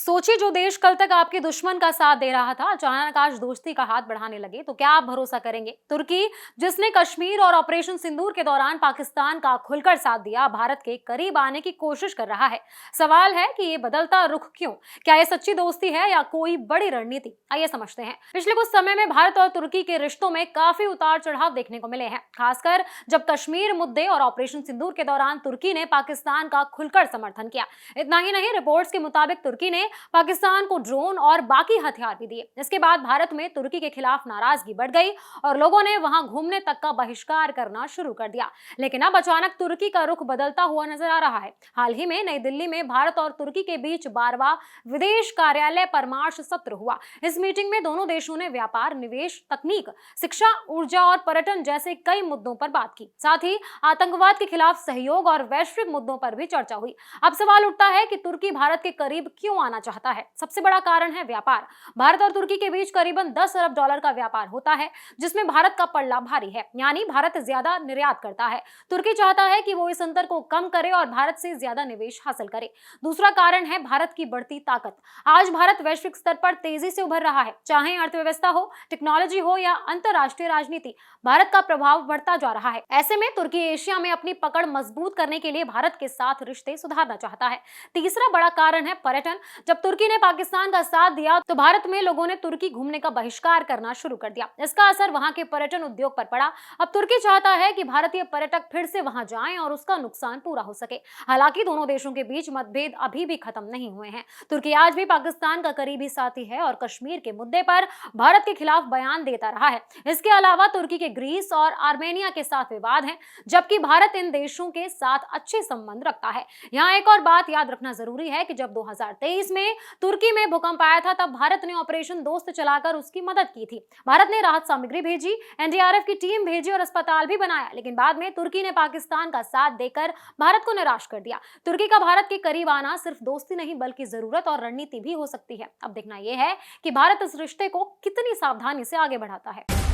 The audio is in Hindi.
सोचिए, जो देश कल तक आपके दुश्मन का साथ दे रहा था, अचानक आज दोस्ती का हाथ बढ़ाने लगे तो क्या आप भरोसा करेंगे? तुर्की, जिसने कश्मीर और ऑपरेशन सिंदूर के दौरान पाकिस्तान का खुलकर साथ दिया, भारत के करीब आने की कोशिश कर रहा है। सवाल है कि ये बदलता रुख क्यों? क्या ये सच्ची दोस्ती है या कोई बड़ी रणनीति? आइए समझते हैं। पिछले कुछ समय में भारत और तुर्की के रिश्तों में काफी उतार चढ़ाव देखने को मिले हैं, खासकर जब कश्मीर मुद्दे और ऑपरेशन सिंदूर के दौरान तुर्की ने पाकिस्तान का खुलकर समर्थन किया। इतना ही नहीं, रिपोर्ट्स के मुताबिक तुर्की ने पाकिस्तान को ड्रोन और बाकी हथियार भी दिए। इसके बाद भारत में तुर्की के खिलाफ नाराजगी बढ़ गई और लोगों ने वहां घूमने तक का बहिष्कार करना शुरू कर दिया। लेकिन अब अचानक तुर्की का रुख बदलता हुआ नजर आ रहा है। हाल ही में नई दिल्ली में भारत और तुर्की के बीच 12वां विदेश कार्यालय परामर्श सत्र हुआ। इस मीटिंग में दोनों देशों ने व्यापार, निवेश, तकनीक, शिक्षा, ऊर्जा और पर्यटन जैसे कई मुद्दों पर बात की। साथ ही आतंकवाद के खिलाफ सहयोग और वैश्विक मुद्दों पर भी चर्चा हुई। अब सवाल उठता है कि तुर्की भारत के करीब क्यों आना चाहता है? सबसे बड़ा कारण है व्यापार। भारत और तुर्की के बीच करीबन 10 अरब डॉलर का व्यापार होता है, जिसमें भारत का पल्ला भारी है, यानी भारत ज्यादा निर्यात करता है। तुर्की चाहता है कि वो इस अंतर को कम करे और भारत से ज्यादा निवेश हासिल करे। दूसरा कारण है भारत की बढ़ती ताकत। आज भारत वैश्विक स्तर पर तेजी से उभर रहा है। चाहे अर्थव्यवस्था हो, टेक्नोलॉजी हो या अंतरराष्ट्रीय राजनीति, भारत का प्रभाव बढ़ता जा रहा है। ऐसे में तुर्की एशिया में अपनी पकड़ मजबूत करने के लिए भारत के साथ रिश्ते सुधारना चाहता है। तीसरा बड़ा कारण है पर्यटन। जब तुर्की ने पाकिस्तान का साथ दिया तो भारत में लोगों ने तुर्की घूमने का बहिष्कार करना शुरू कर दिया। इसका असर वहां के पर्यटन उद्योग पर पड़ा। अब तुर्की चाहता है कि भारतीय पर्यटक फिर से वहां जाएं और उसका नुकसान पूरा हो सके। हालांकि दोनों देशों के बीच मतभेद अभी भी खत्म नहीं हुए हैं। तुर्की आज भी पाकिस्तान का करीबी साथी है और कश्मीर के मुद्दे पर भारत के खिलाफ बयान देता रहा है। इसके अलावा तुर्की के ग्रीस और आर्मेनिया के साथ विवाद है, जबकि भारत इन देशों के साथ अच्छे संबंध रखता है। यहाँ एक और बात याद रखना जरूरी है कि जब 2023 में तुर्की में भूकंप आया था, तब भारत ने ऑपरेशन दोस्त चलाकर उसकी मदद की थी। भारत ने राहत सामग्री भेजी, एनडीआरएफ की टीम भेजी और अस्पताल भी बनाया। लेकिन बाद में तुर्की ने पाकिस्तान का साथ देकर भारत को निराश कर दिया। तुर्की का भारत के करीब आना सिर्फ दोस्ती नहीं बल्कि जरूरत और रणनीति भी हो सकती है। अब देखना यह है कि भारत इस रिश्ते को कितनी सावधानी से आगे बढ़ाता है।